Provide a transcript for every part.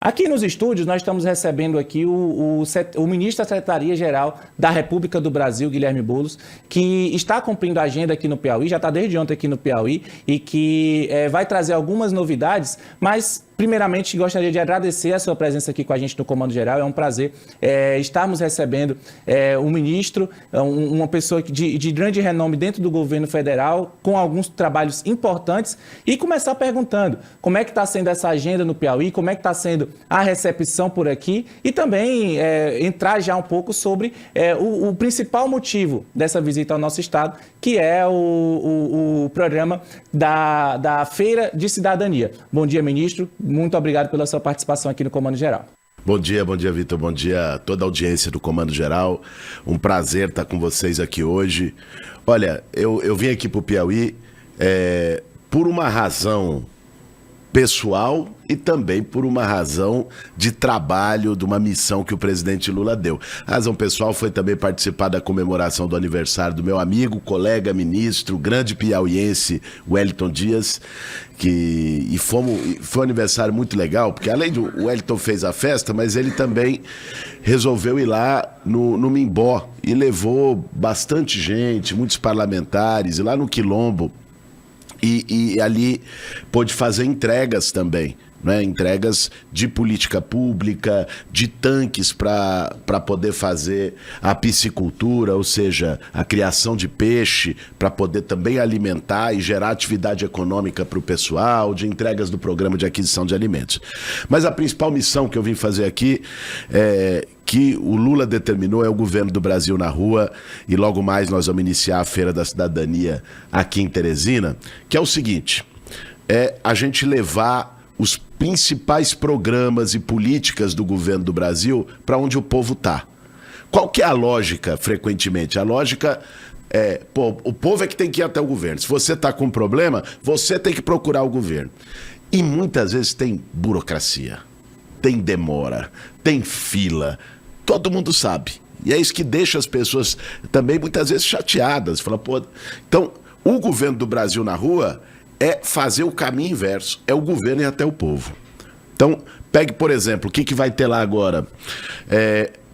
Aqui nos estúdios, nós estamos recebendo aqui o ministro da Secretaria-Geral da República do Brasil, Guilherme Boulos, que está cumprindo a agenda aqui no Piauí, já está desde ontem aqui no Piauí, e que vai trazer algumas novidades, mas primeiramente gostaria de agradecer a sua presença aqui com a gente no Comando Geral. É um prazer estarmos recebendo um ministro, uma pessoa de grande renome dentro do governo federal, com alguns trabalhos importantes, e começar perguntando como é que está sendo essa agenda no Piauí, como é que está sendo a recepção por aqui, e também entrar já um pouco sobre o principal motivo dessa visita ao nosso estado, que é o programa da Feira de Cidadania. Bom dia, ministro. Muito obrigado pela sua participação aqui no Comando Geral. Bom dia, Vitor. Bom dia a toda a audiência do Comando Geral. Um prazer estar com vocês aqui hoje. Olha, eu vim aqui para o Piauí por uma razão pessoal e também por uma razão de trabalho, de uma missão que o presidente Lula deu. A razão pessoal foi também participar da comemoração do aniversário do meu amigo, colega, ministro, grande piauiense, Wellington Dias, foi um aniversário muito legal, porque além do Wellington fez a festa, mas ele também resolveu ir lá no Mimbó e levou bastante gente, muitos parlamentares, e lá no Quilombo, e ali pôde fazer entregas também, né? Entregas de política pública, de tanques para poder fazer a piscicultura, ou seja, a criação de peixe, para poder também alimentar e gerar atividade econômica para o pessoal, de entregas do programa de aquisição de alimentos. Mas a principal missão que eu vim fazer aqui que o Lula determinou é o governo do Brasil na rua, e logo mais nós vamos iniciar a Feira da Cidadania aqui em Teresina, que é o seguinte, a gente levar os principais programas e políticas do governo do Brasil para onde o povo está. Qual que é a lógica, frequentemente? A lógica o povo é que tem que ir até o governo. Se você está com um problema, você tem que procurar o governo. E muitas vezes tem burocracia, tem demora, tem fila, todo mundo sabe. E é isso que deixa as pessoas também muitas vezes chateadas. Fala, então, o governo do Brasil na rua é fazer o caminho inverso, é o governo ir até o povo. Então, pegue, por exemplo, o que vai ter lá agora?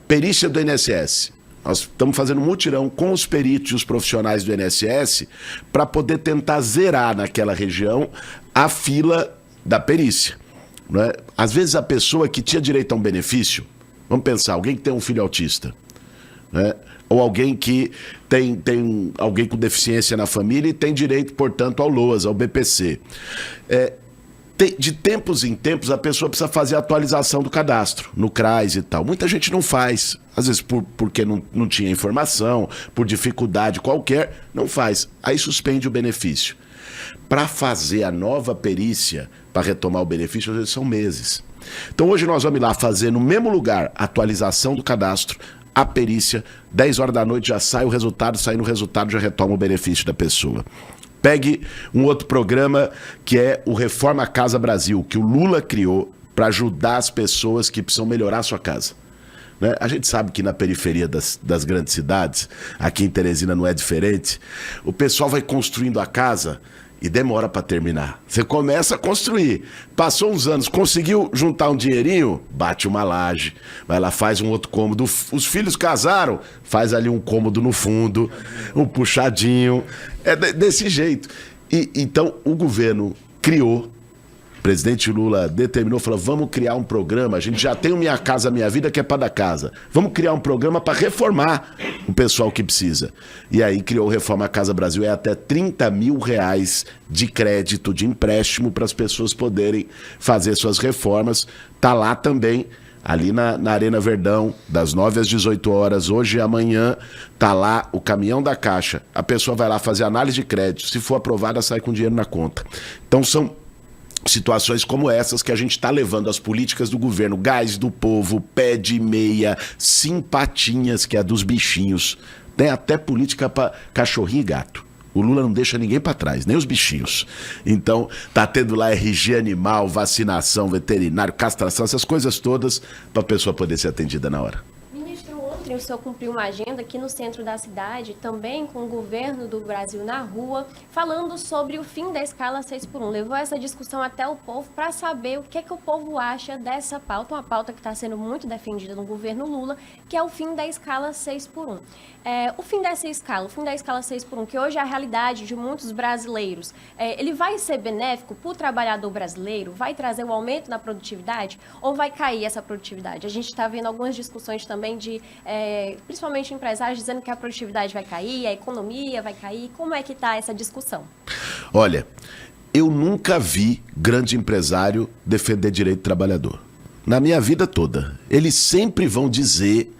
Perícia do INSS. Nós estamos fazendo um mutirão com os peritos e os profissionais do INSS para poder tentar zerar naquela região a fila da perícia. Não é? Às vezes a pessoa que tinha direito a um benefício, vamos pensar, alguém que tem um filho autista, né? Ou alguém que tem alguém com deficiência na família e tem direito, portanto, ao LOAS, ao BPC. De tempos em tempos, a pessoa precisa fazer a atualização do cadastro, no CRAS e tal. Muita gente não faz, às vezes porque não tinha informação, por dificuldade qualquer, não faz. Aí suspende o benefício. Para fazer a nova perícia, para retomar o benefício, às vezes são meses. Então hoje nós vamos ir lá fazer no mesmo lugar a atualização do cadastro, a perícia, 10 horas da noite já sai o resultado, saindo o resultado já retoma o benefício da pessoa. Pegue um outro programa que é o Reforma Casa Brasil, que o Lula criou para ajudar as pessoas que precisam melhorar a sua casa. Né? A gente sabe que na periferia das grandes cidades, aqui em Teresina não é diferente, o pessoal vai construindo a casa e demora para terminar. Você começa a construir, passou uns anos, conseguiu juntar um dinheirinho, bate uma laje, vai lá, faz um outro cômodo. Os filhos casaram, faz ali um cômodo no fundo, um puxadinho, desse jeito. Então o governo criou, o presidente Lula determinou, falou, vamos criar um programa, a gente já tem o Minha Casa Minha Vida, que é para dar casa. Vamos criar um programa para reformar o pessoal que precisa. E aí criou o Reforma Casa Brasil, é até R$30 mil de crédito, de empréstimo, para as pessoas poderem fazer suas reformas. Tá lá também, ali na Arena Verdão, das 9 às 18 horas, hoje e amanhã, tá lá o caminhão da Caixa. A pessoa vai lá fazer análise de crédito, se for aprovada, sai com dinheiro na conta. Então são situações como essas que a gente está levando as políticas do governo, gás do povo, pé de meia, simpatinhas, que é a dos bichinhos. Tem até política para cachorrinho e gato. O Lula não deixa ninguém para trás, nem os bichinhos. Então, tá tendo lá RG animal, vacinação, veterinário, castração, essas coisas todas, para a pessoa poder ser atendida na hora. Ministro, ontem o senhor cumpriu uma agenda aqui no centro da cidade, também com o governo do Brasil na rua, falando sobre o fim da escala 6x1. Levou essa discussão até o povo para saber o que o povo acha dessa pauta, uma pauta que está sendo muito defendida no governo Lula, que é o fim da escala 6x1. O fim da escala 6x1, que hoje é a realidade de muitos brasileiros, ele vai ser benéfico para o trabalhador brasileiro? Vai trazer um aumento na produtividade? Ou vai cair essa produtividade? A gente está vendo algumas discussões também de, principalmente empresários, dizendo que a produtividade vai cair, a economia vai cair. Como é que está essa discussão? Olha, eu nunca vi grande empresário defender direito do trabalhador. Na minha vida toda. Eles sempre vão dizer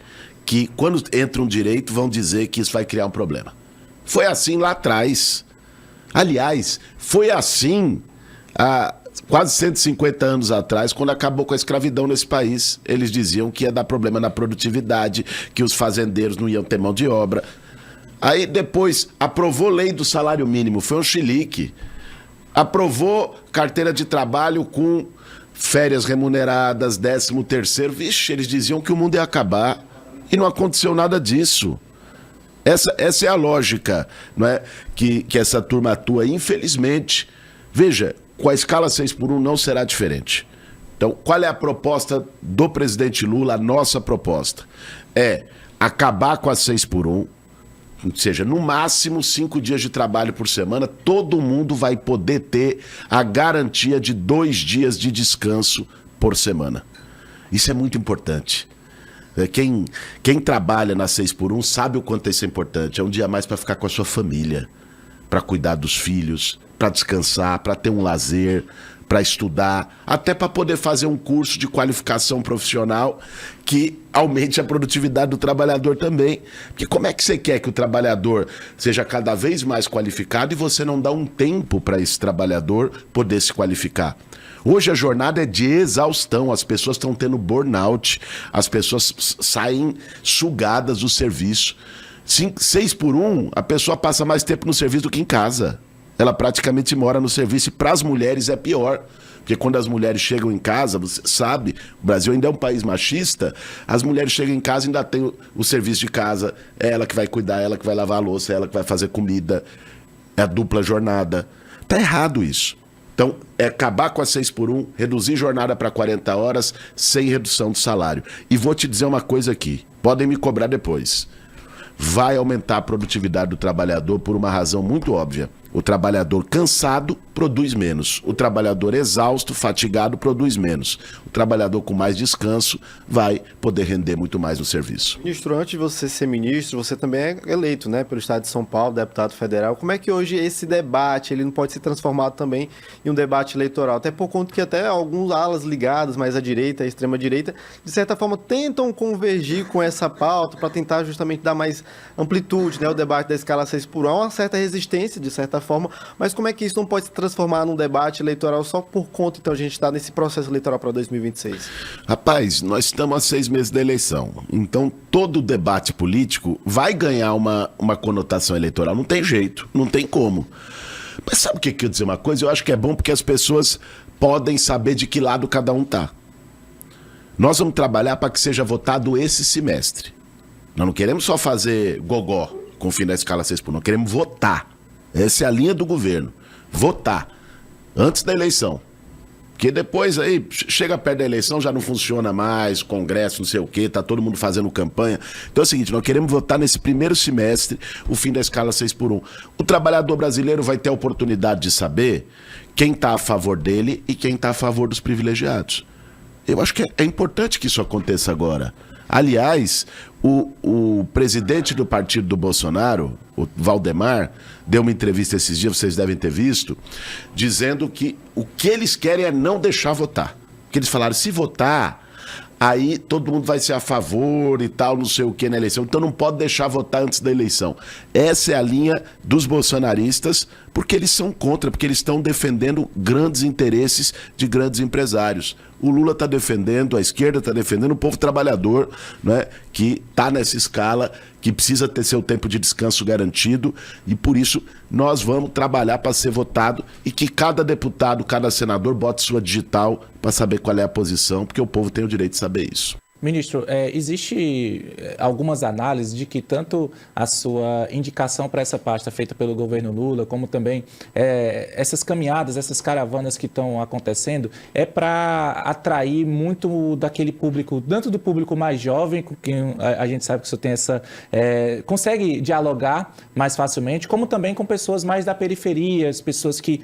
que quando entra um direito, vão dizer que isso vai criar um problema. Foi assim lá atrás. Aliás, foi assim há quase 150 anos atrás, quando acabou com a escravidão nesse país. Eles diziam que ia dar problema na produtividade, que os fazendeiros não iam ter mão de obra. Aí depois aprovou lei do salário mínimo, foi um chilique. Aprovou carteira de trabalho com férias remuneradas, 13º. Vixe, eles diziam que o mundo ia acabar. E não aconteceu nada disso. Essa é a lógica, não é? Que essa turma atua, infelizmente. Veja, com a escala 6x1 não será diferente. Então, qual é a proposta do presidente Lula? A nossa proposta é acabar com a 6x1, ou seja, no máximo 5 dias de trabalho por semana, todo mundo vai poder ter a garantia de 2 dias de descanso por semana. Isso é muito importante. Quem trabalha na 6x1 sabe o quanto isso é importante. É um dia a mais para ficar com a sua família, para cuidar dos filhos, para descansar, para ter um lazer, para estudar, até para poder fazer um curso de qualificação profissional que aumente a produtividade do trabalhador também. Porque como é que você quer que o trabalhador seja cada vez mais qualificado e você não dá um tempo para esse trabalhador poder se qualificar? Hoje a jornada é de exaustão, as pessoas estão tendo burnout, as pessoas saem sugadas do serviço. 6x1, a pessoa passa mais tempo no serviço do que em casa. Ela praticamente mora no serviço e para as mulheres é pior. Porque quando as mulheres chegam em casa, você sabe, o Brasil ainda é um país machista, as mulheres chegam em casa e ainda tem o serviço de casa, é ela que vai cuidar, ela que vai lavar a louça, é ela que vai fazer comida, é a dupla jornada. Tá errado isso. Então, é acabar com a 6x1, reduzir jornada para 40 horas, sem redução do salário. E vou te dizer uma coisa aqui, podem me cobrar depois. Vai aumentar a produtividade do trabalhador por uma razão muito óbvia. O trabalhador cansado produz menos. O trabalhador exausto, fatigado, produz menos. O trabalhador com mais descanso vai poder render muito mais no serviço. Ministro, antes de você ser ministro, você também é eleito, né, pelo Estado de São Paulo, deputado federal. Como é que hoje esse debate ele não pode ser transformado também em um debate eleitoral? Até por conta que até alguns alas ligadas mais à direita, à extrema-direita, de certa forma tentam convergir com essa pauta para tentar justamente dar mais amplitude, né, ao debate da escala 6x1. Há uma certa resistência, de certa forma, mas como é que isso não pode se transformar num debate eleitoral só por conta, então, a gente está nesse processo eleitoral para 2026? Rapaz, nós estamos a 6 meses da eleição, então todo debate político vai ganhar uma conotação eleitoral, não tem jeito, não tem como. Mas sabe o que eu quero dizer uma coisa? Eu acho que é bom porque as pessoas podem saber de que lado cada um tá. Nós vamos trabalhar para que seja votado esse semestre. Nós não queremos só fazer gogó com o fim da escala 6x1, nós queremos votar. Essa é a linha do governo. Votar. Antes da eleição. Porque depois aí, chega perto da eleição, já não funciona mais, congresso, não sei o quê, tá todo mundo fazendo campanha. Então é o seguinte, nós queremos votar nesse primeiro semestre o fim da escala 6x1. O trabalhador brasileiro vai ter a oportunidade de saber quem tá a favor dele e quem tá a favor dos privilegiados. Eu acho que é importante que isso aconteça agora. Aliás, o presidente do partido do Bolsonaro, o Valdemar, deu uma entrevista esses dias, vocês devem ter visto, dizendo que o que eles querem é não deixar votar. Porque eles falaram, se votar, aí todo mundo vai ser a favor e tal, não sei o que na eleição. Então não pode deixar votar antes da eleição. Essa é a linha dos bolsonaristas, porque eles são contra, porque eles estão defendendo grandes interesses de grandes empresários. O Lula está defendendo, a esquerda está defendendo o povo trabalhador, né, que está nessa escala, que precisa ter seu tempo de descanso garantido, e por isso nós vamos trabalhar para ser votado e que cada deputado, cada senador bote sua digital para saber qual é a posição, porque o povo tem o direito de saber isso. Ministro, existe algumas análises de que tanto a sua indicação para essa pasta feita pelo governo Lula, como também essas caminhadas, essas caravanas que estão acontecendo, é para atrair muito daquele público, tanto do público mais jovem, com quem a gente sabe que você tem consegue dialogar mais facilmente, como também com pessoas mais da periferia, as pessoas que,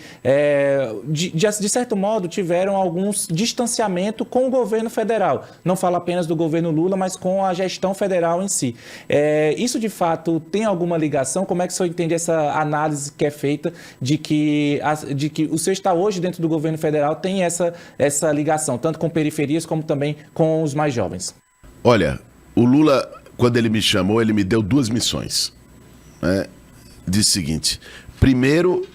de certo modo, tiveram alguns distanciamento com o governo federal. Não falo apenas do governo Lula, mas com a gestão federal em si. Isso, de fato, tem alguma ligação? Como é que o senhor entende essa análise que é feita de que o senhor está hoje dentro do governo federal tem essa ligação, tanto com periferias como também com os mais jovens? Olha, o Lula, quando ele me chamou, ele me deu 2 missões. Disse o seguinte: primeiro,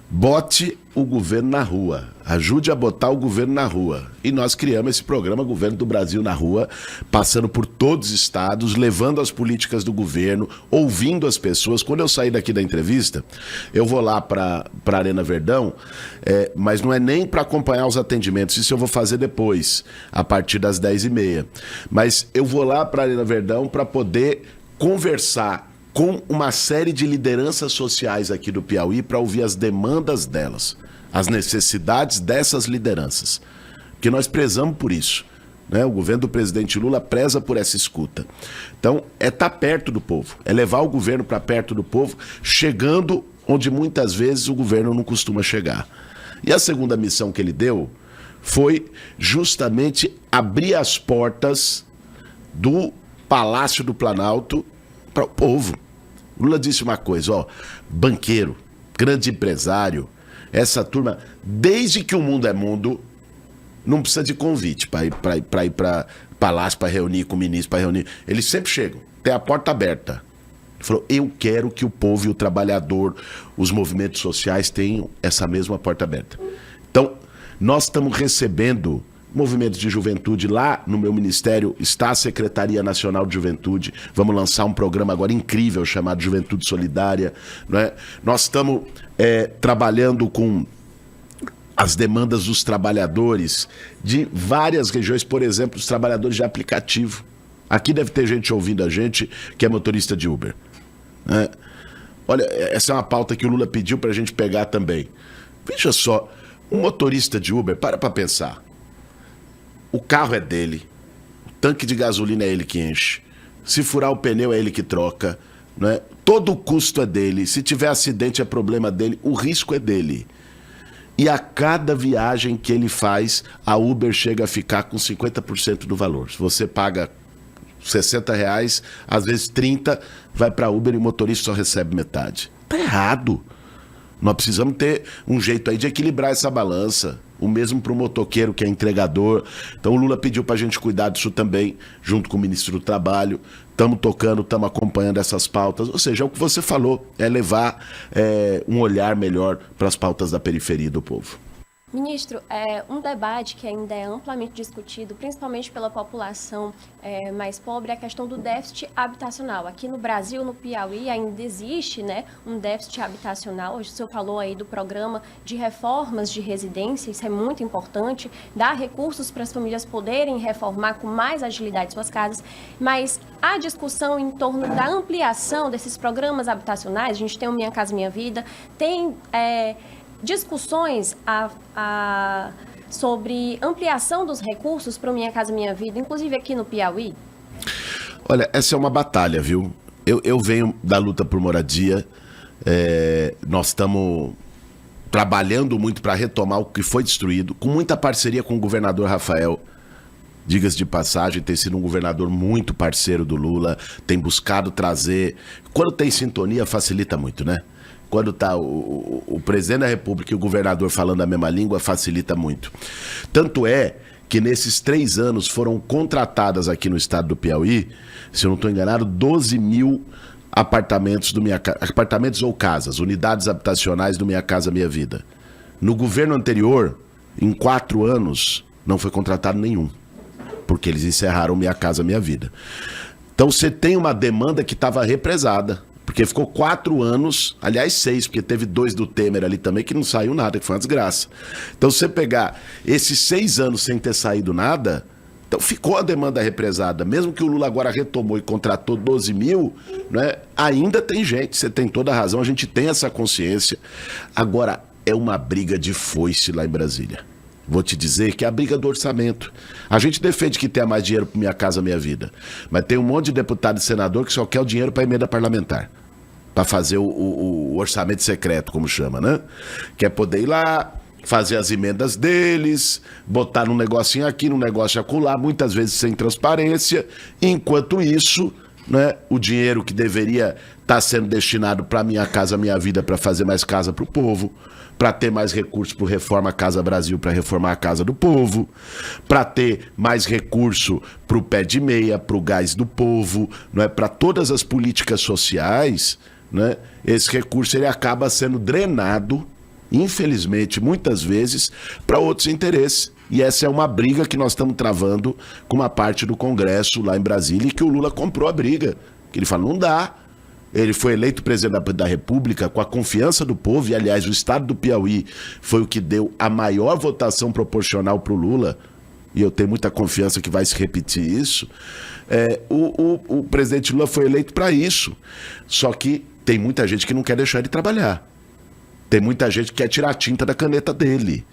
bote o governo na rua, ajude a botar o governo na rua. E nós criamos esse programa Governo do Brasil na Rua, passando por todos os estados, levando as políticas do governo, ouvindo as pessoas. Quando eu sair daqui da entrevista, eu vou lá para a Arena Verdão, mas não é nem para acompanhar os atendimentos, isso eu vou fazer depois, a partir das 10h30. Mas eu vou lá para a Arena Verdão para poder conversar com uma série de lideranças sociais aqui do Piauí para ouvir as demandas delas, as necessidades dessas lideranças, porque nós prezamos por isso, né? O governo do presidente Lula preza por essa escuta. Então, estar perto do povo, levar o governo para perto do povo, chegando onde muitas vezes o governo não costuma chegar. E a segunda missão que ele deu foi justamente abrir as portas do Palácio do Planalto para o povo. Lula disse uma coisa, banqueiro, grande empresário, essa turma, desde que o mundo é mundo, não precisa de convite para ir para palácio, para reunir com o ministro, para reunir. Eles sempre chegam, tem a porta aberta. Ele falou, eu quero que o povo e o trabalhador, os movimentos sociais tenham essa mesma porta aberta. Então, nós estamos recebendo movimentos de juventude. Lá no meu ministério está a Secretaria Nacional de Juventude. Vamos lançar um programa agora incrível chamado Juventude Solidária, não é? Nós estamos trabalhando com as demandas dos trabalhadores de várias regiões, por exemplo, os trabalhadores de aplicativo. Aqui deve ter gente ouvindo a gente que é motorista de Uber, né? Olha, essa é uma pauta que o Lula pediu para a gente pegar também. Veja só, um motorista de Uber, para pensar. O carro é dele, o tanque de gasolina é ele que enche, se furar o pneu é ele que troca, né? Todo o custo é dele, se tiver acidente é problema dele, o risco é dele. E a cada viagem que ele faz, a Uber chega a ficar com 50% do valor. Se você paga R$60, às vezes 30, vai para Uber e o motorista só recebe metade. Tá errado. Nós precisamos ter um jeito aí de equilibrar essa balança. O mesmo para o motoqueiro que é entregador. Então o Lula pediu para a gente cuidar disso também, junto com o ministro do Trabalho. Estamos tocando, estamos acompanhando essas pautas. Ou seja, é o que você falou, é levar um olhar melhor para as pautas da periferia do povo. Ministro, um debate que ainda é amplamente discutido, principalmente pela população mais pobre, é a questão do déficit habitacional. Aqui no Brasil, no Piauí, ainda existe, né, um déficit habitacional. Hoje o senhor falou aí do programa de reformas de residência, isso é muito importante, dar recursos para as famílias poderem reformar com mais agilidade suas casas, mas há discussão em torno da ampliação desses programas habitacionais. A gente tem o Minha Casa Minha Vida, tem discussões sobre ampliação dos recursos para o Minha Casa Minha Vida, inclusive aqui no Piauí? Olha, essa é uma batalha, viu? Eu venho da luta por moradia, nós estamos trabalhando muito para retomar o que foi destruído, com muita parceria com o governador Rafael. Diga-se de passagem, tem sido um governador muito parceiro do Lula, tem buscado trazer. Quando tem sintonia, facilita muito, né? Quando está o presidente da República e o governador falando a mesma língua, facilita muito. Tanto é que nesses 3 anos foram contratadas aqui no estado do Piauí, se eu não estou enganado, 12 mil apartamentos apartamentos ou casas, unidades habitacionais do Minha Casa Minha Vida. No governo anterior, em 4 anos, não foi contratado nenhum, porque eles encerraram Minha Casa Minha Vida. Então você tem uma demanda que estava represada. Porque ficou 4 anos, aliás 6, porque teve 2 do Temer ali também, que não saiu nada, que foi uma desgraça. Então, se você pegar esses 6 anos sem ter saído nada, Então ficou a demanda represada. Mesmo que o Lula agora retomou e contratou 12 mil, né, ainda tem gente, você tem toda a razão, a gente tem essa consciência. Agora, é uma briga de foice lá em Brasília. Vou te dizer que é a briga do orçamento. A gente defende que tenha mais dinheiro para Minha Casa Minha Vida, mas tem um monte de deputado e senador que só quer o dinheiro para emenda parlamentar, para fazer o orçamento secreto, como chama, né? Quer poder ir lá, fazer as emendas deles, botar num negocinho aqui, num negócio acolá, muitas vezes sem transparência. Enquanto isso, né, o dinheiro que deveria estar sendo destinado para Minha Casa Minha Vida, para fazer mais casa para o povo, para ter mais recursos para o Reforma Casa Brasil, para reformar a casa do povo, para ter mais recurso para o pé de meia, para o gás do povo, não é? Para todas as políticas sociais, né? Esse recurso ele acaba sendo drenado, infelizmente, muitas vezes, para outros interesses. E essa é uma briga que nós estamos travando com uma parte do Congresso lá em Brasília, e que o Lula comprou a briga. Que ele fala, não dá. Ele foi eleito presidente da República com a confiança do povo, e aliás o estado do Piauí foi o que deu a maior votação proporcional para o Lula, e eu tenho muita confiança que vai se repetir isso. O presidente Lula foi eleito para isso, só que tem muita gente que não quer deixar ele trabalhar, tem muita gente que quer tirar a tinta da caneta dele,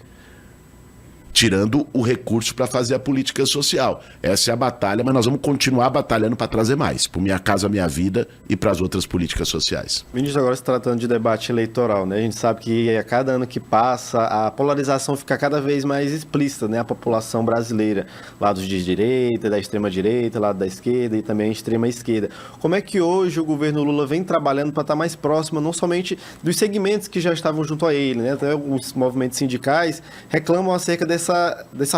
tirando o recurso para fazer a política social. Essa é a batalha, mas nós vamos continuar batalhando para trazer mais, para Minha Casa Minha Vida e para as outras políticas sociais. Ministro, agora se tratando de debate eleitoral, né? A gente sabe que a cada ano que passa, a polarização fica cada vez mais explícita, né? A população brasileira, lados de direita, da extrema-direita, lado da esquerda e também a extrema-esquerda. Como é que hoje o governo Lula vem trabalhando para estar mais próximo, não somente dos segmentos que já estavam junto a ele, né? Até os movimentos sindicais reclamam acerca dessa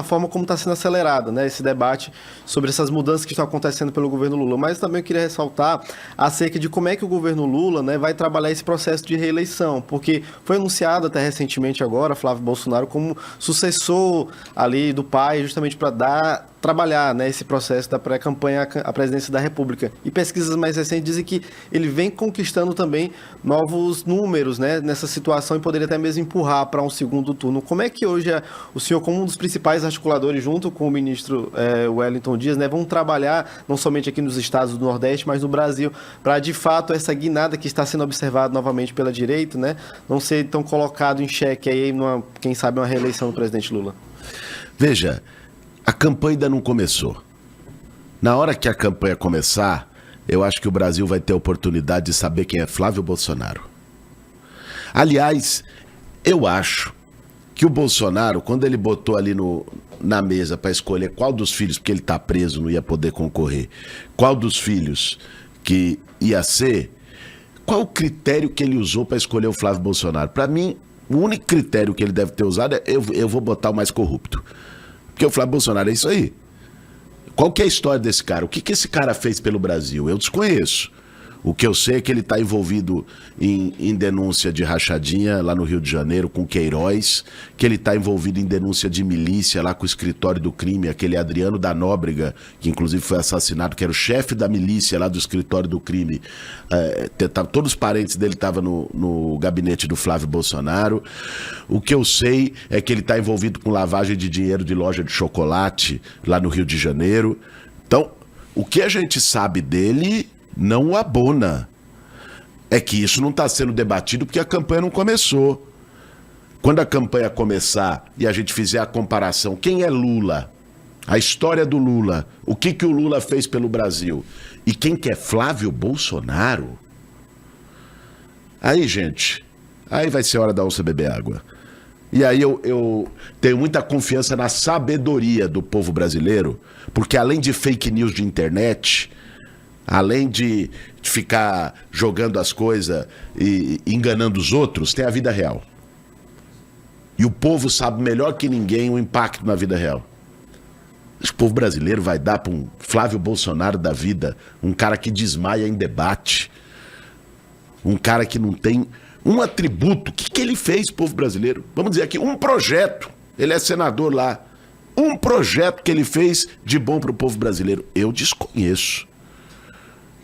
forma como está sendo acelerado, né, esse debate sobre essas mudanças que estão acontecendo pelo governo Lula. Mas também eu queria ressaltar acerca de como é que o governo Lula, né, vai trabalhar esse processo de reeleição, porque foi anunciado até recentemente agora Flávio Bolsonaro como sucessor ali do pai, justamente para trabalhar, né, esse processo da pré-campanha à presidência da República. E pesquisas mais recentes dizem que ele vem conquistando também novos números, né, nessa situação, e poderia até mesmo empurrar para um segundo turno. Como é que hoje o senhor, como um dos principais articuladores, junto com o ministro Wellington Dias, né, vão trabalhar não somente aqui nos estados do Nordeste, mas no Brasil, para de fato essa guinada que está sendo observada novamente pela direita, né, não ser tão colocado em xeque aí, quem sabe, uma reeleição do presidente Lula? Veja, a campanha ainda não começou. Na hora que a campanha começar, eu acho que o Brasil vai ter a oportunidade de saber quem é Flávio Bolsonaro. Aliás, eu acho que o Bolsonaro, quando ele botou ali na mesa para escolher qual dos filhos, porque ele está preso, não ia poder concorrer, qual dos filhos que ia ser, qual o critério que ele usou para escolher o Flávio Bolsonaro? Para mim, o único critério que ele deve ter usado é eu vou botar o mais corrupto. Porque o Flávio Bolsonaro é isso aí. Qual que é a história desse cara? O que esse cara fez pelo Brasil? Eu desconheço. O que eu sei é que ele está envolvido em denúncia de rachadinha lá no Rio de Janeiro com Queiroz, que ele está envolvido em denúncia de milícia lá com o escritório do crime, aquele Adriano da Nóbrega, que inclusive foi assassinado, que era o chefe da milícia lá do escritório do crime. Todos os parentes dele estavam no gabinete do Flávio Bolsonaro. O que eu sei é que ele está envolvido com lavagem de dinheiro de loja de chocolate lá no Rio de Janeiro. Então, o que a gente sabe dele não o abona. É que isso não está sendo debatido porque a campanha não começou. Quando a campanha começar e a gente fizer a comparação, quem é Lula? A história do Lula, o que o Lula fez pelo Brasil, e quem que é Flávio Bolsonaro? Aí, gente, aí vai ser hora da onça beber água. E aí eu tenho muita confiança na sabedoria do povo brasileiro, porque além de fake news de internet, além de ficar jogando as coisas e enganando os outros, tem a vida real. E o povo sabe melhor que ninguém o impacto na vida real. O povo brasileiro vai dar para um Flávio Bolsonaro da vida, um cara que desmaia em debate, um cara que não tem um atributo. O que ele fez, povo brasileiro? Vamos dizer aqui, um projeto. Ele é senador lá. Um projeto que ele fez de bom para o povo brasileiro. Eu desconheço.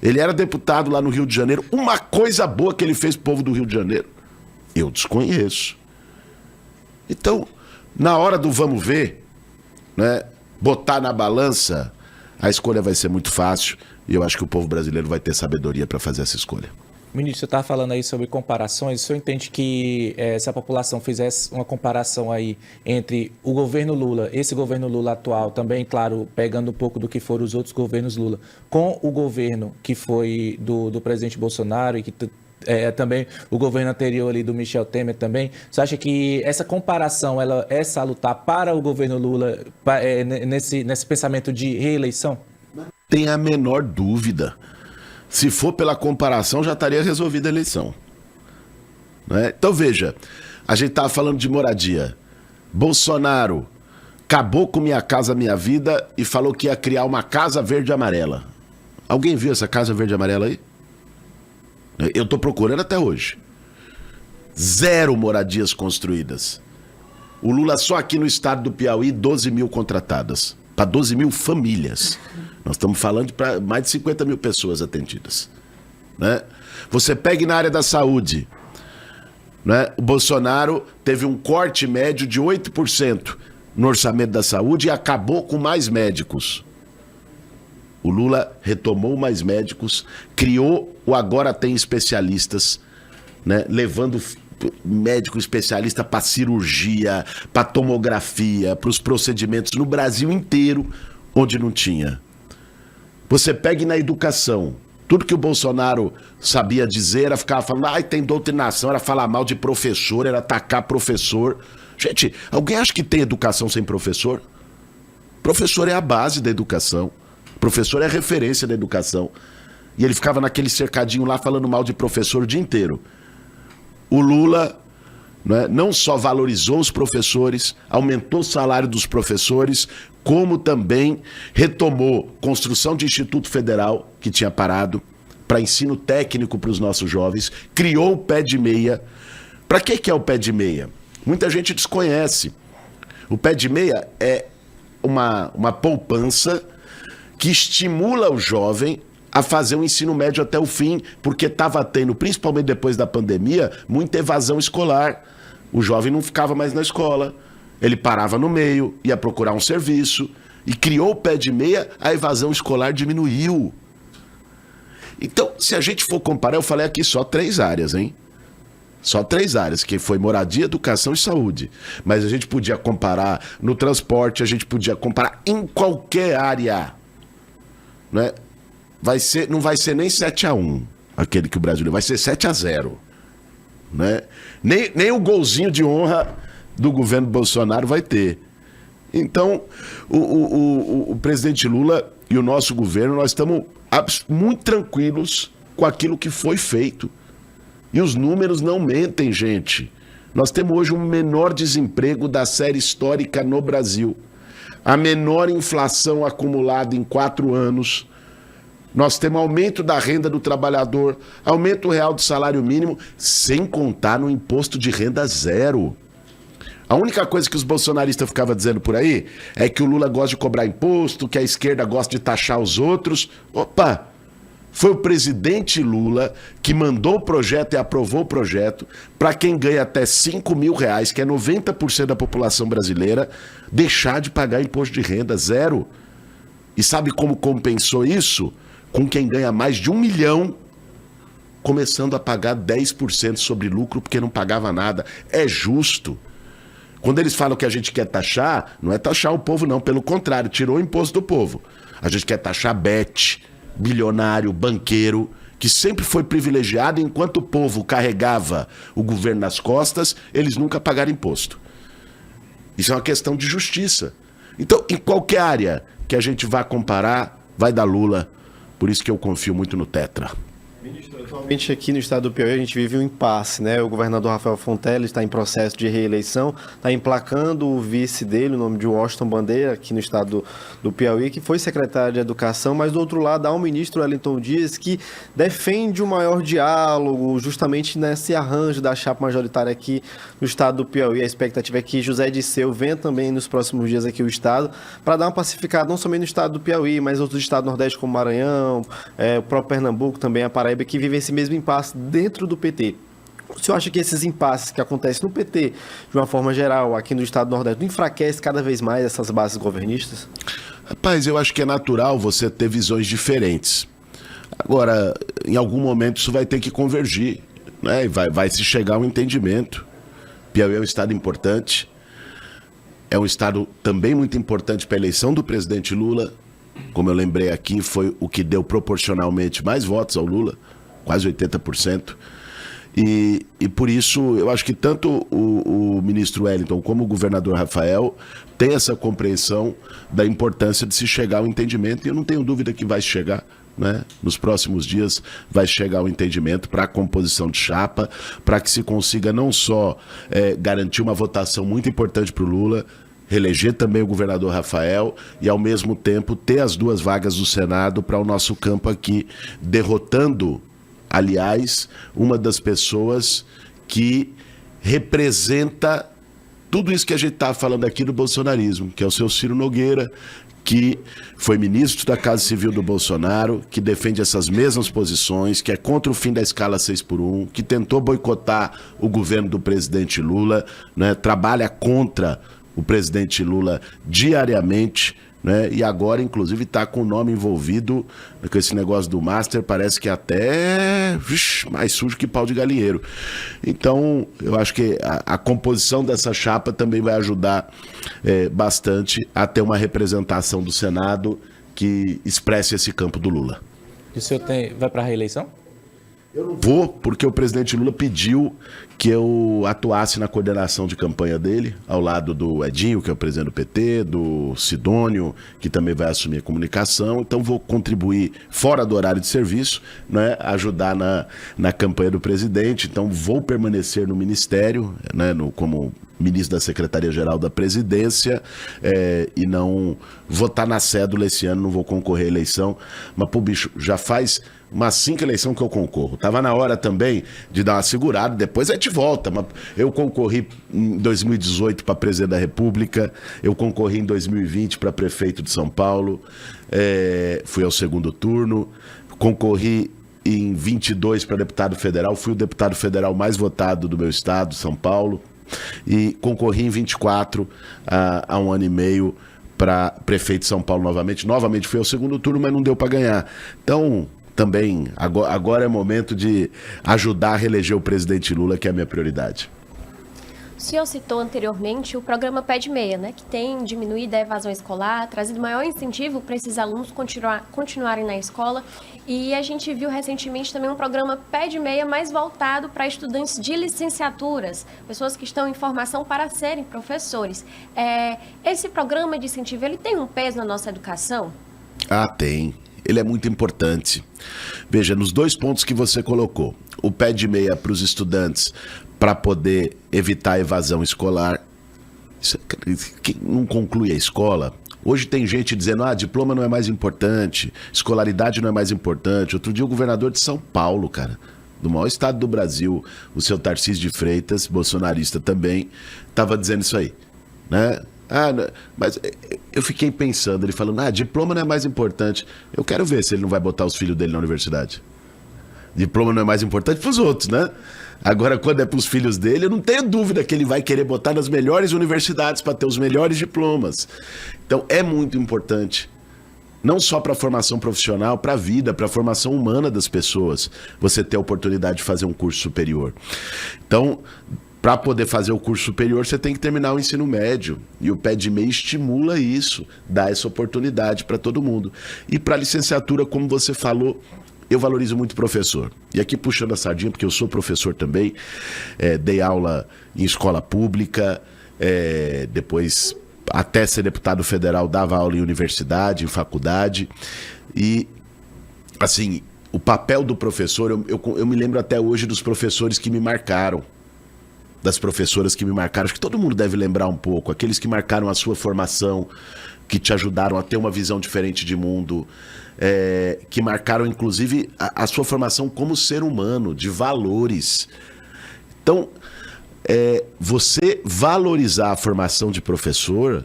Ele era deputado lá no Rio de Janeiro. Uma coisa boa que ele fez pro povo do Rio de Janeiro, eu desconheço. Então, na hora do vamos ver, né, botar na balança, a escolha vai ser muito fácil e eu acho que o povo brasileiro vai ter sabedoria para fazer essa escolha. Ministro, você estava falando aí sobre comparações. O senhor entende que se a população fizesse uma comparação aí entre o governo Lula, esse governo Lula atual, também, claro, pegando um pouco do que foram os outros governos Lula, com o governo que foi do presidente Bolsonaro e que também o governo anterior ali do Michel Temer também, você acha que essa comparação ela é salutar para o governo Lula nesse pensamento de reeleição? Tem a menor dúvida. Se for pela comparação, já estaria resolvida a eleição. Né? Então veja, a gente estava falando de moradia. Bolsonaro acabou com Minha Casa Minha Vida e falou que ia criar uma Casa Verde e Amarela. Alguém viu essa Casa Verde e Amarela aí? Eu estou procurando até hoje. 0 moradias construídas. O Lula só aqui no estado do Piauí, 12 mil contratadas. Para 12 mil famílias. Nós estamos falando para mais de 50 mil pessoas atendidas. Né? Você pega na área da saúde. Né? O Bolsonaro teve um corte médio de 8% no orçamento da saúde e acabou com mais médicos. O Lula retomou mais médicos, criou o Agora Tem Especialistas, né? Levando médico especialista para cirurgia, para tomografia, para os procedimentos no Brasil inteiro, onde não tinha. Você pega na educação. Tudo que o Bolsonaro sabia dizer era ficar falando, tem doutrinação, era falar mal de professor, era atacar professor. Gente, alguém acha que tem educação sem professor? Professor é a base da educação. Professor é a referência da educação. E ele ficava naquele cercadinho lá falando mal de professor o dia inteiro. O Lula, né, não só valorizou os professores, aumentou o salário dos professores, como também retomou construção de Instituto Federal, que tinha parado, para ensino técnico para os nossos jovens, criou o pé de meia. Para que é o pé de meia? Muita gente desconhece. O pé de meia é uma poupança que estimula o jovem a fazer o ensino médio até o fim, porque estava tendo, principalmente depois da pandemia, muita evasão escolar. O jovem não ficava mais na escola, ele parava no meio, ia procurar um serviço, e criou o pé de meia, a evasão escolar diminuiu. Então, se a gente for comparar, eu falei aqui só 3 áreas, hein? Só 3 áreas, que foi moradia, educação e saúde. Mas a gente podia comparar no transporte, a gente podia comparar em qualquer área. Né? Não vai ser nem 7-1, aquele que o Brasil vai ser 7-0. Né? Nem o golzinho de honra do governo Bolsonaro vai ter. Então, o presidente Lula e o nosso governo, nós estamos muito tranquilos com aquilo que foi feito. E os números não mentem, gente. Nós temos hoje o menor desemprego da série histórica no Brasil. A menor inflação acumulada em 4 anos. Nós temos aumento da renda do trabalhador, aumento real do salário mínimo, sem contar no imposto de renda 0. A única coisa que os bolsonaristas ficavam dizendo por aí é que o Lula gosta de cobrar imposto, que a esquerda gosta de taxar os outros. Opa! Foi o presidente Lula que mandou o projeto e aprovou o projeto para quem ganha até R$5 mil, que é 90% da população brasileira, deixar de pagar imposto de renda 0. E sabe como compensou isso? Com quem ganha mais de R$1 milhão, começando a pagar 10% sobre lucro porque não pagava nada. É justo. Quando eles falam que a gente quer taxar, não é taxar o povo não, pelo contrário, tirou o imposto do povo. A gente quer taxar bet, bilionário, banqueiro, que sempre foi privilegiado, enquanto o povo carregava o governo nas costas, eles nunca pagaram imposto. Isso é uma questão de justiça. Então, em qualquer área que a gente vá comparar, vai dar Lula. Por isso que eu confio muito no Tetra. Ministro, atualmente aqui no estado do Piauí a gente vive um impasse, né? O governador Rafael Fontelles está em processo de reeleição, está emplacando o vice dele, o nome de Washington Bandeira, aqui no estado do Piauí, que foi secretário de Educação, mas do outro lado há um ministro, Wellington Dias, que defende um maior diálogo, justamente nesse arranjo da chapa majoritária aqui no estado do Piauí. A expectativa é que José Disseu venha também nos próximos dias aqui ao estado, para dar uma pacificada não somente no estado do Piauí, mas outros estados do Nordeste como Maranhão, o próprio Pernambuco, também a Paraíba, que vivem esse mesmo impasse dentro do PT. O senhor acha que esses impasses que acontecem no PT, de uma forma geral, aqui no estado do Nordeste, não enfraquece cada vez mais essas bases governistas? Rapaz, eu acho que é natural você ter visões diferentes. Agora, em algum momento isso vai ter que convergir, né? E vai se chegar a um entendimento. Piauí é um estado importante, é um estado também muito importante para a eleição do presidente Lula. Como eu lembrei aqui, foi o que deu proporcionalmente mais votos ao Lula, quase 80%. E por isso, eu acho que tanto o ministro Wellington como o governador Rafael têm essa compreensão da importância de se chegar ao entendimento, e eu não tenho dúvida que vai chegar, né? Nos próximos dias vai chegar ao entendimento para a composição de chapa, para que se consiga não só garantir uma votação muito importante para o Lula, reeleger também o governador Rafael e, ao mesmo tempo, ter as 2 vagas do Senado para o nosso campo aqui, derrotando, aliás, uma das pessoas que representa tudo isso que a gente está falando aqui do bolsonarismo, que é o seu Ciro Nogueira, que foi ministro da Casa Civil do Bolsonaro, que defende essas mesmas posições, que é contra o fim da escala 6x1, que tentou boicotar o governo do presidente Lula, né, trabalha contra o presidente Lula diariamente, né, e agora, inclusive, está com o nome envolvido com esse negócio do Master, parece que até mais sujo que pau de galinheiro. Então, eu acho que a composição dessa chapa também vai ajudar bastante a ter uma representação do Senado que expresse esse campo do Lula. E o senhor vai para a reeleição? Eu não vou, porque o presidente Lula pediu que eu atuasse na coordenação de campanha dele, ao lado do Edinho, que é o presidente do PT, do Sidônio, que também vai assumir a comunicação. Então vou contribuir fora do horário de serviço, né, ajudar na campanha do presidente. Então vou permanecer no ministério, né, como ministro da Secretaria-Geral da Presidência, e não vou estar na cédula esse ano, não vou concorrer à eleição. Mas, pô, bicho, já faz umas 5 eleições que eu concorro. Tava na hora também de dar uma segurada, depois a gente volta. Mas eu concorri em 2018 para presidente da República, eu concorri em 2020 para prefeito de São Paulo, fui ao 2º turno, concorri em 22 para deputado federal, fui o deputado federal mais votado do meu estado, São Paulo, e concorri em 24 há 1 ano e meio para prefeito de São Paulo novamente. Novamente fui ao 2º turno, mas não deu para ganhar. Então, também, agora é momento de ajudar a reeleger o presidente Lula, que é a minha prioridade. O senhor citou anteriormente o programa Pé de Meia, né, que tem diminuído a evasão escolar, trazido maior incentivo para esses alunos continuarem na escola. E a gente viu recentemente também um programa Pé de Meia mais voltado para estudantes de licenciaturas, pessoas que estão em formação para serem professores. Esse programa de incentivo, ele tem um peso na nossa educação? Ah, tem. Ele é muito importante. Veja, nos 2 pontos que você colocou, o Pé de Meia para os estudantes para poder evitar a evasão escolar. Quem não conclui a escola, hoje tem gente dizendo, diploma não é mais importante, escolaridade não é mais importante. Outro dia o governador de São Paulo, cara, do maior estado do Brasil, o seu Tarcísio de Freitas, bolsonarista também, estava dizendo isso aí, né? Mas eu fiquei pensando, ele falando, diploma não é mais importante. Eu quero ver se ele não vai botar os filhos dele na universidade. Diploma não é mais importante para os outros, né? Agora, quando é para os filhos dele, eu não tenho dúvida que ele vai querer botar nas melhores universidades para ter os melhores diplomas. Então, é muito importante, não só para a formação profissional, para a vida, para a formação humana das pessoas, você ter a oportunidade de fazer um curso superior. Então, para poder fazer o curso superior, você tem que terminar o ensino médio. E o Pé de Meia estimula isso, dá essa oportunidade para todo mundo. E para a licenciatura, como você falou, eu valorizo muito o professor. E aqui puxando a sardinha, porque eu sou professor também, dei aula em escola pública, depois, até ser deputado federal, dava aula em universidade, em faculdade. E, assim, o papel do professor, eu me lembro até hoje dos professores que me marcaram, das professoras que me marcaram. Acho que todo mundo deve lembrar um pouco, aqueles que marcaram a sua formação, que te ajudaram a ter uma visão diferente de mundo, que marcaram, inclusive, a sua formação como ser humano, de valores. Então, você valorizar a formação de professor,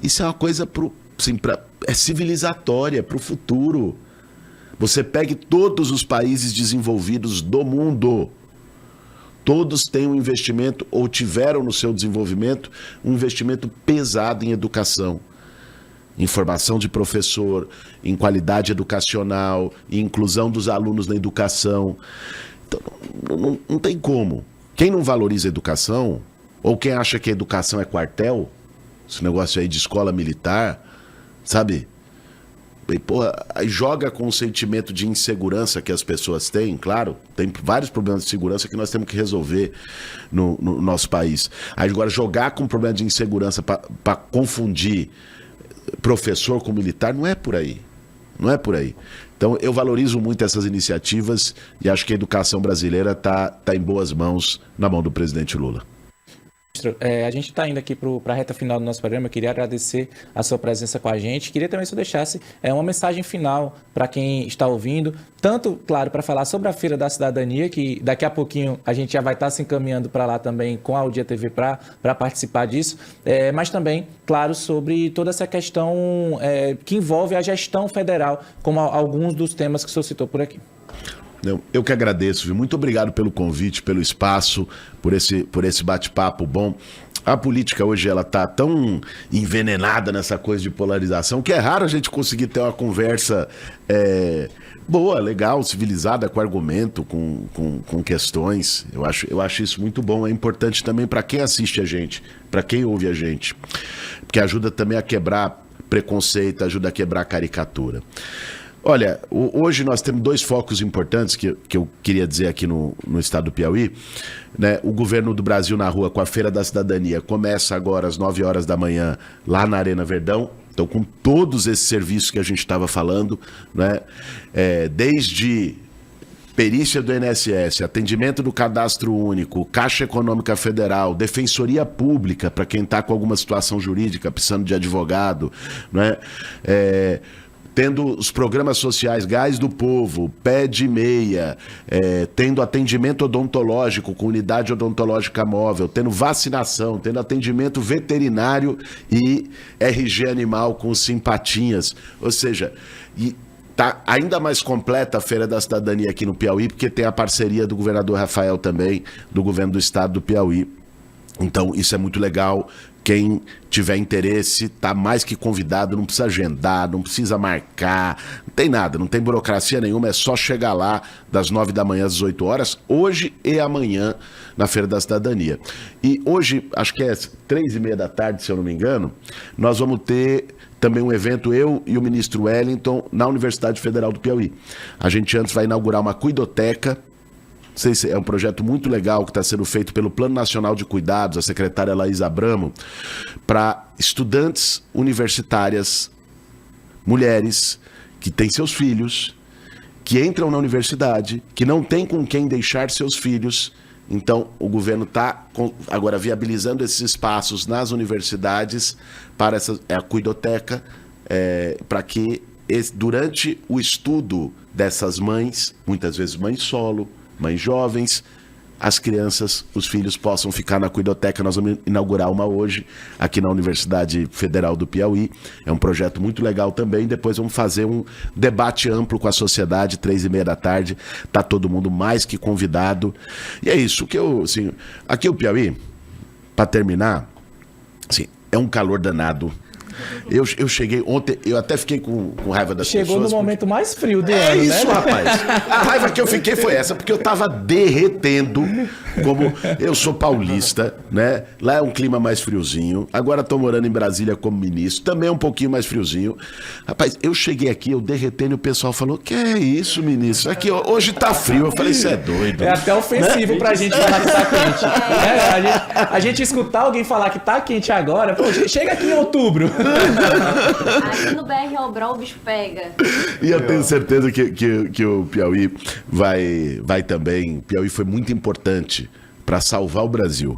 isso é uma coisa civilizatória, para o futuro. Você pegue todos os países desenvolvidos do mundo, Todos têm um investimento, ou tiveram no seu desenvolvimento, um investimento pesado em educação. Em formação de professor, em qualidade educacional, em inclusão dos alunos na educação. Então, não tem como. Quem não valoriza a educação, ou quem acha que a educação é quartel, esse negócio aí de escola militar, sabe? E, porra, aí joga com o sentimento de insegurança que as pessoas têm, claro, tem vários problemas de segurança que nós temos que resolver no nosso país. Aí agora jogar com problema de insegurança para confundir professor com militar, não é por aí. Não é por aí. Então eu valorizo muito essas iniciativas e acho que a educação brasileira tá em boas mãos, na mão do presidente Lula. A gente está indo aqui para a reta final do nosso programa. Eu queria agradecer a sua presença com a gente. Queria também que você deixasse uma mensagem final para quem está ouvindo, tanto, claro, para falar sobre a Feira da Cidadania, que daqui a pouquinho a gente já vai estar se encaminhando para lá também com a Dia TV para participar disso, mas também, claro, sobre toda essa questão que envolve a gestão federal, como alguns dos temas que o senhor citou por aqui. Eu que agradeço, viu? Muito obrigado pelo convite, pelo espaço, por esse bate-papo bom. A política hoje ela tá tão envenenada nessa coisa de polarização que é raro a gente conseguir ter uma conversa boa, legal, civilizada, com argumento, com questões. Eu acho isso muito bom. É importante também para quem assiste a gente, para quem ouve a gente, porque ajuda também a quebrar preconceito, ajuda a quebrar caricatura. Olha, hoje nós temos dois focos importantes que eu queria dizer aqui no estado do Piauí. Né? O governo do Brasil na rua com a Feira da Cidadania começa agora às 9 horas da manhã lá na Arena Verdão. Então, com todos esses serviços que a gente estava falando, né? Desde perícia do INSS, atendimento do Cadastro Único, Caixa Econômica Federal, Defensoria Pública para quem está com alguma situação jurídica, precisando de advogado, né? Tendo os programas sociais Gás do Povo, Pé de Meia, tendo atendimento odontológico com unidade odontológica móvel, tendo vacinação, tendo atendimento veterinário e RG animal com simpatinhas. Ou seja, tá ainda mais completa a Feira da Cidadania aqui no Piauí, porque tem a parceria do governador Rafael também, do governo do estado do Piauí. Então, isso é muito legal. Quem tiver interesse, tá mais que convidado, não precisa agendar, não precisa marcar, não tem nada, não tem burocracia nenhuma, é só chegar lá das 9 da manhã às 18 horas, hoje e amanhã, na Feira da Cidadania. E hoje, acho que é 3h30 da tarde, se eu não me engano, nós vamos ter também um evento, eu e o ministro Wellington, na Universidade Federal do Piauí. A gente antes vai inaugurar uma cuidoteca. É um projeto muito legal que está sendo feito pelo Plano Nacional de Cuidados, a secretária Laís Abramo, para estudantes universitárias, mulheres que têm seus filhos, que entram na universidade, que não tem com quem deixar seus filhos. Então, o governo está agora viabilizando esses espaços nas universidades para a cuidoteca, para que durante o estudo dessas mães, muitas vezes mães solo, mães jovens, as crianças, os filhos possam ficar na cuidoteca. Nós vamos inaugurar uma hoje aqui na Universidade Federal do Piauí. É um projeto muito legal também. Depois vamos fazer um debate amplo com a sociedade, 3h30 da tarde. Tá todo mundo mais que convidado. E é isso que aqui o Piauí, para terminar, assim, é um calor danado. Eu cheguei ontem, eu até fiquei com raiva das pessoas. Chegou no momento mais frio do ano, né? É isso, né? Rapaz. A raiva que eu fiquei foi essa, porque eu tava derretendo, como eu sou paulista, né? Lá é um clima mais friozinho. Agora tô morando em Brasília como ministro, também é um pouquinho mais friozinho. Rapaz, eu cheguei aqui, eu derretendo e o pessoal falou, que é isso, ministro? Aqui, hoje tá frio. Eu falei, isso é doido. É até ofensivo, né? Pra gente falar que tá quente. A gente escutar alguém falar que tá quente agora, pô, chega aqui em outubro. Aqui no BR Obrol o bicho pega. E eu tenho certeza que o Piauí vai também. Piauí foi muito importante para salvar o Brasil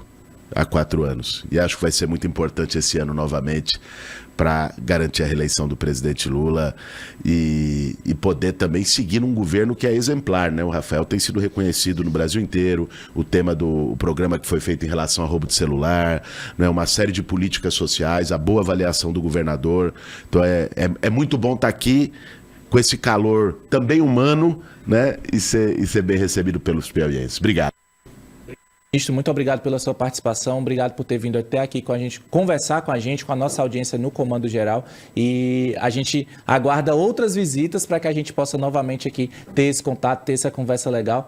há 4 anos. E acho que vai ser muito importante esse ano novamente para garantir a reeleição do presidente Lula e poder também seguir num governo que é exemplar, né? O Rafael tem sido reconhecido no Brasil inteiro, o tema do programa que foi feito em relação a roubo de celular, né? Uma série de políticas sociais, a boa avaliação do governador. Então é muito bom estar aqui com esse calor também humano, né? E ser bem recebido pelos piauienses. Obrigado. Ministro, muito obrigado pela sua participação, obrigado por ter vindo até aqui com a gente, conversar com a gente, com a nossa audiência no Comando Geral, e a gente aguarda outras visitas para que a gente possa novamente aqui ter esse contato, ter essa conversa legal.